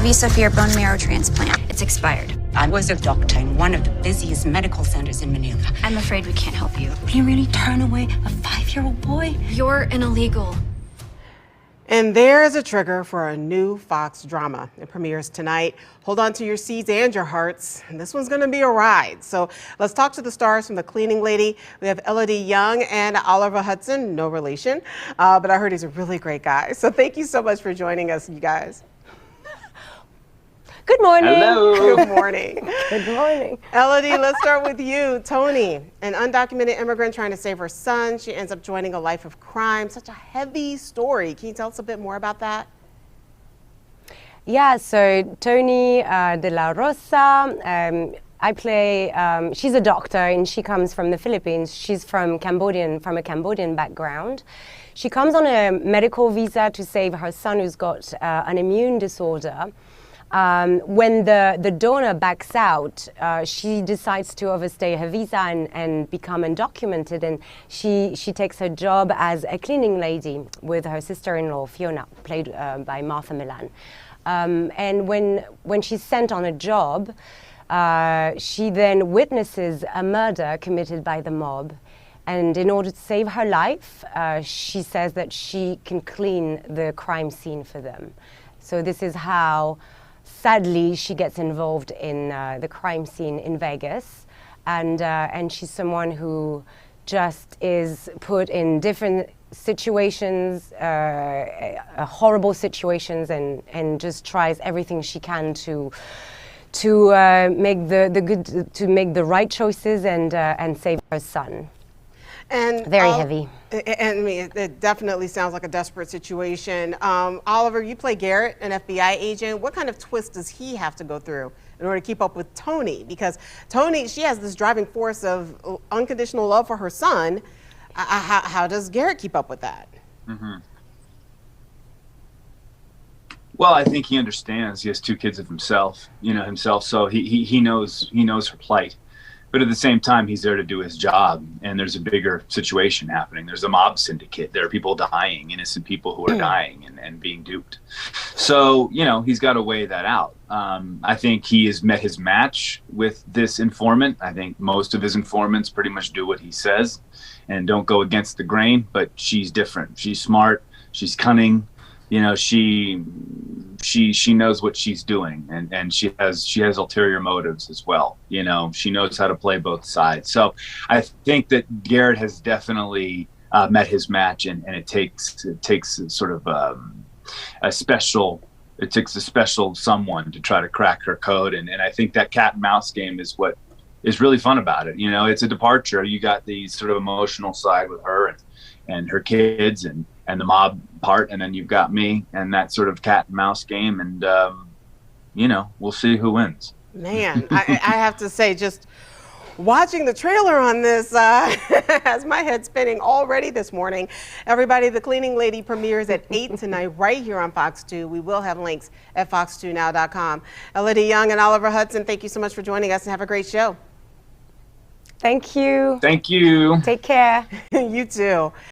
visa for your bone marrow transplant. It's expired. I was a doctor in one of the busiest medical centers in Manila. I'm afraid we can't help you. Would you really turn away a 5-year-old boy? You're an illegal. And there's a trigger for a new Fox drama. It premieres tonight. Hold on to your seats and your hearts. And this one's going to be a ride. So let's talk to the stars from The Cleaning Lady. We have Elodie Yung and Oliver Hudson, no relation, but I heard he's a really great guy. So thank you so much for joining us, you guys. Good morning. Hello. Good morning. Good morning. Elodie, let's start with you. Tony, an undocumented immigrant trying to save her son. She ends up joining a life of crime. Such a heavy story. Can you tell us a bit more about that? Yeah, so Tony de la Rosa, I play, she's a doctor and she comes from the Philippines. She's from a Cambodian background. She comes on a medical visa to save her son who's got an immune disorder. When the donor backs out, she decides to overstay her visa and become undocumented, and she takes her job as a cleaning lady with her sister-in-law, Fiona, played by Martha Milan. And when she's sent on a job, she then witnesses a murder committed by the mob. And in order to save her life, she says that she can clean the crime scene for them. So this is how, sadly, she gets involved in the crime scene in Vegas. And she's someone who just is put in different situations, horrible situations, and just tries everything she can to make the right choices and save her son. And very heavy. And I mean, it definitely sounds like a desperate situation. Oliver, you play Garrett, an FBI agent. What kind of twist does he have to go through in order to keep up with Tony? Because Tony, she has this driving force of unconditional love for her son. How does Garrett keep up with that? Mm-hmm. Well, I think he understands. He has 2 kids of himself, so he knows her plight. But at the same time, he's there to do his job, and there's a bigger situation happening. There's a mob syndicate. There are people dying, innocent people who are dying and being duped. So, he's got to weigh that out. I think he has met his match with this informant. I think most of his informants pretty much do what he says and don't go against the grain, but she's different. She's smart. She's cunning. She knows what she's doing, and she has ulterior motives as well. She knows how to play both sides. So I think that Garrett has definitely met his match, and it takes sort of a special someone to try to crack her code, and I think that cat and mouse game is what is really fun about it. It's a departure. You got the sort of emotional side with her and her kids and the mob part, and then you've got me and that sort of cat and mouse game, and we'll see who wins. Man, I have to say, just watching the trailer on this has my head spinning already this morning. Everybody, The Cleaning Lady premieres at 8 tonight right here on Fox 2. We will have links at fox2now.com. Elodie Yung and Oliver Hudson, thank you so much for joining us, and have a great show. Thank you. Thank you. Take care. You too.